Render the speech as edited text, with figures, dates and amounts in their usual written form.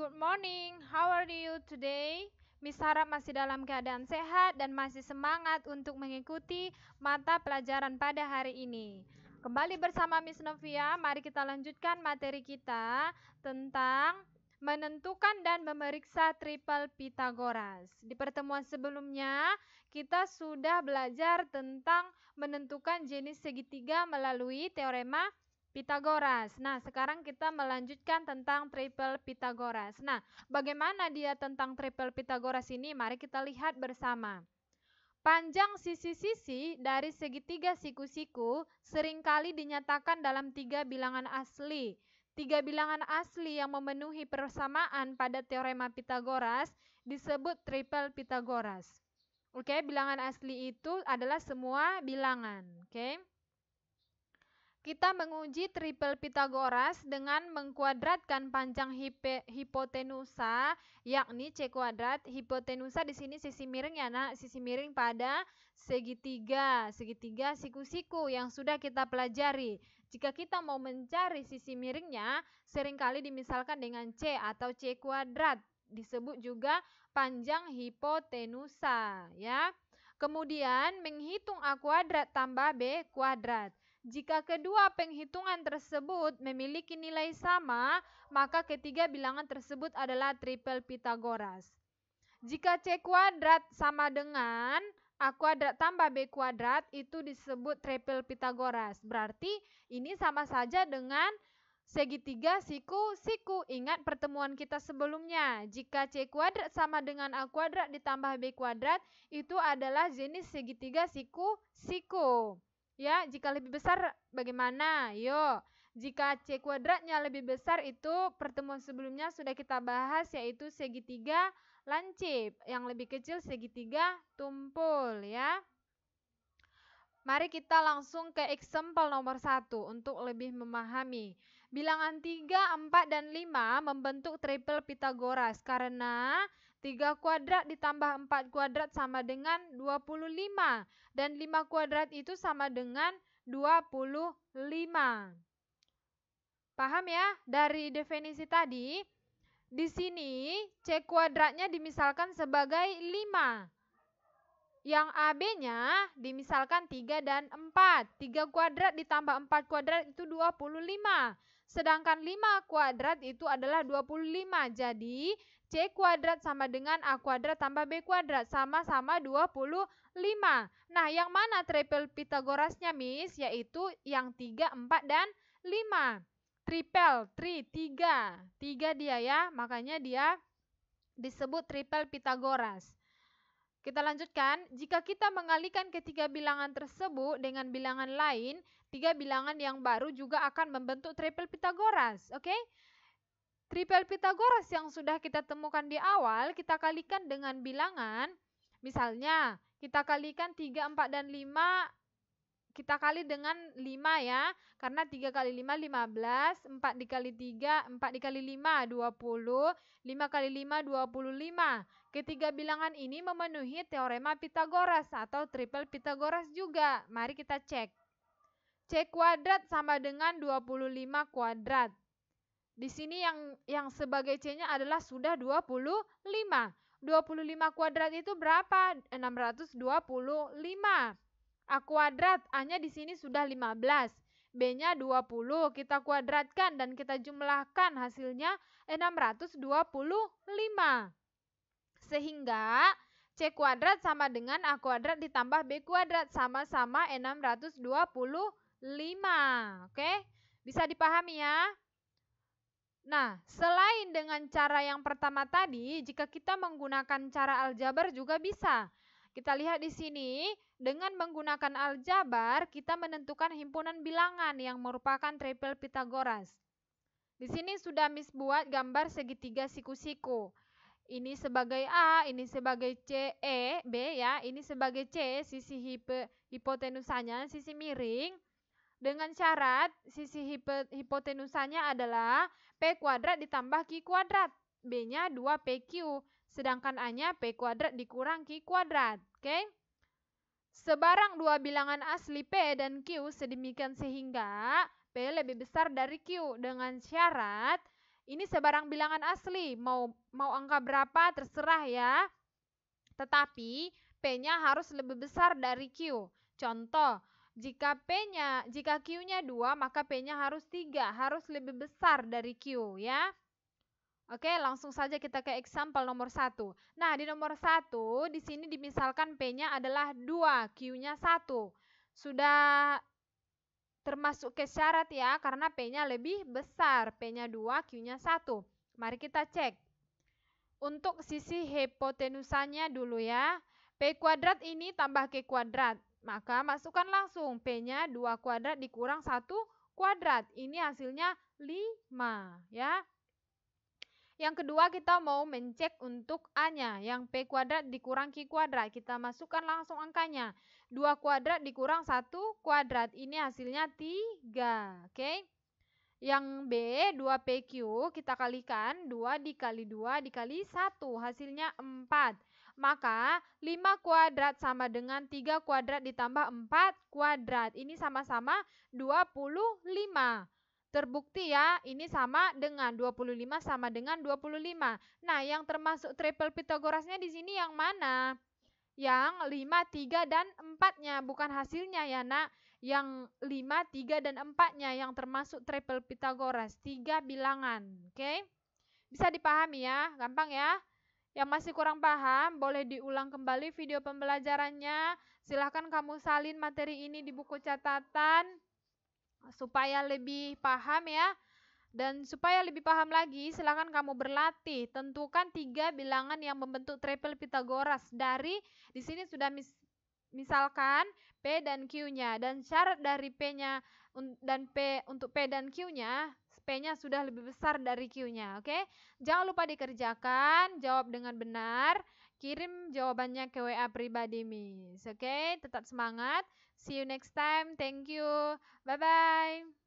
Good morning. How are you today? Miss harap masih dalam keadaan sehat dan masih semangat untuk mengikuti mata pelajaran pada hari ini. Kembali bersama Miss Novia, mari kita lanjutkan materi kita tentang menentukan dan memeriksa triple Pythagoras. Di pertemuan sebelumnya, kita sudah belajar tentang menentukan jenis segitiga melalui teorema Pythagoras. Nah, sekarang kita melanjutkan tentang triple Pythagoras. Nah, bagaimana dia tentang triple Pythagoras ini? Mari kita lihat bersama. Panjang sisi-sisi dari segitiga siku-siku seringkali dinyatakan dalam tiga bilangan asli. Tiga bilangan asli yang memenuhi persamaan pada teorema Pythagoras disebut triple Pythagoras. Oke, bilangan asli itu adalah semua bilangan. Oke. Kita menguji triple Pythagoras dengan mengkuadratkan panjang hipotenusa, yakni C kuadrat. Hipotenusa di sini sisi miring ya nak, sisi miring pada segitiga siku-siku yang sudah kita pelajari. Jika kita mau mencari sisi miringnya, seringkali dimisalkan dengan C atau C kuadrat. Disebut juga panjang hipotenusa ya. Kemudian menghitung A kuadrat tambah B kuadrat. Jika kedua penghitungan tersebut memiliki nilai sama, maka ketiga bilangan tersebut adalah triple Pythagoras. Jika C kuadrat sama dengan A kuadrat tambah B kuadrat, itu disebut triple Pythagoras. Berarti ini sama saja dengan segitiga siku-siku. Ingat pertemuan kita sebelumnya. Jika C kuadrat sama dengan A kuadrat ditambah B kuadrat, itu adalah jenis segitiga siku-siku. Ya, jika lebih besar bagaimana? Yuk, jika C kuadratnya lebih besar itu pertemuan sebelumnya sudah kita bahas, yaitu segitiga lancip. Yang lebih kecil segitiga tumpul ya. Mari kita langsung ke example nomor 1 untuk lebih memahami. Bilangan 3, 4, dan 5 membentuk triple Pythagoras karena 3 kuadrat ditambah 4 kuadrat sama dengan 25. Dan 5 kuadrat itu sama dengan 25. Paham ya? Dari definisi tadi, di sini C kuadratnya dimisalkan sebagai 5. Yang AB-nya dimisalkan 3 dan 4. 3 kuadrat ditambah 4 kuadrat itu 25. Sedangkan 5 kuadrat itu adalah 25. Jadi C kuadrat sama dengan A kuadrat tambah B kuadrat. Sama-sama 25. Nah, yang mana triple Pythagorasnya, Miss? Yaitu yang 3, 4, dan 5. Triple, 3. 3 dia ya. Makanya dia disebut triple Pythagoras. Kita lanjutkan, jika kita mengalihkan ketiga bilangan tersebut dengan bilangan lain, tiga bilangan yang baru juga akan membentuk triple Pythagoras. Oke? Triple Pythagoras yang sudah kita temukan di awal, kita kalikan dengan bilangan. Misalnya, kita kalikan 3, 4, dan 5, kita kali dengan 5 ya, karena 3 kali 5, 15, 4 dikali 3, 4 dikali 5, 20, 5 kali 5, 25. Ketiga bilangan ini memenuhi teorema Pythagoras atau triple Pythagoras juga. Mari kita cek. C kuadrat sama dengan 25 kuadrat. Di sini yang sebagai C-nya adalah sudah 25. 25 kuadrat itu berapa? 625. A kuadrat, A-nya di sini sudah 15. B-nya 20. Kita kuadratkan dan kita jumlahkan hasilnya 625. Sehingga C kuadrat sama dengan A kuadrat ditambah B kuadrat sama-sama 625. Oke? Bisa dipahami ya? Nah, selain dengan cara yang pertama tadi, jika kita menggunakan cara aljabar juga bisa. Kita lihat di sini, dengan menggunakan aljabar, kita menentukan himpunan bilangan yang merupakan triple Pythagoras. Di sini sudah Miss buat gambar segitiga siku-siku. Ini sebagai A, ini sebagai C, B ya, ini sebagai C, sisi hipotenusanya, sisi miring. Dengan syarat, sisi hipotenusanya adalah P kuadrat ditambah Q kuadrat. B-nya 2PQ, sedangkan A-nya P kuadrat dikurang Q kuadrat. Oke? Sebarang dua bilangan asli P dan Q sedemikian sehingga P lebih besar dari Q dengan syarat Ini sebarang bilangan asli, mau angka berapa terserah ya. Tetapi P-nya harus lebih besar dari Q. Contoh, jika Q-nya 2, maka P-nya harus 3, harus lebih besar dari Q ya. Oke, langsung saja kita ke example nomor 1. Nah, di nomor 1, di sini dimisalkan P-nya adalah 2, Q-nya 1. Sudah termasuk ke syarat ya, karena P-nya lebih besar. P-nya 2, Q-nya 1. Mari kita cek. Untuk sisi hipotenusanya dulu ya. P kuadrat ini tambah Q kuadrat. Maka masukkan langsung P-nya 2 kuadrat dikurang 1 kuadrat. Ini hasilnya 5 ya. Yang kedua kita mau mencek untuk A-nya, yang P kuadrat dikurang Q kuadrat. Kita masukkan langsung angkanya. 2 kuadrat dikurang 1 kuadrat. Ini hasilnya 3. Oke. Yang B, 2PQ kita kalikan. 2 dikali 2 dikali 1. Hasilnya 4. Maka 5 kuadrat sama dengan 3 kuadrat ditambah 4 kuadrat. Ini sama-sama 25. Terbukti ya, ini sama dengan 25 sama dengan 25. Nah, yang termasuk triple Pitagorasnya di sini yang mana? Yang 5, 3, dan 4-nya, bukan hasilnya ya nak. Yang 5, 3, dan 4-nya yang termasuk triple Pitagoras, 3 bilangan. Oke? Bisa dipahami ya, gampang ya. Yang masih kurang paham, boleh diulang kembali video pembelajarannya. Silahkan kamu salin materi ini di buku catatan supaya lebih paham ya. Dan supaya lebih paham lagi, silakan kamu berlatih. Tentukan 3 bilangan yang membentuk triple Pitagoras. Di sini sudah misalkan P dan Q-nya. Dan syarat dari P-nya dan untuk P dan Q-nya, P-nya sudah lebih besar dari Q-nya. Oke? Jangan lupa dikerjakan, jawab dengan benar. Kirim jawabannya ke WA pribadi Miss. Oke? Tetap semangat. See you next time. Thank you. Bye-bye.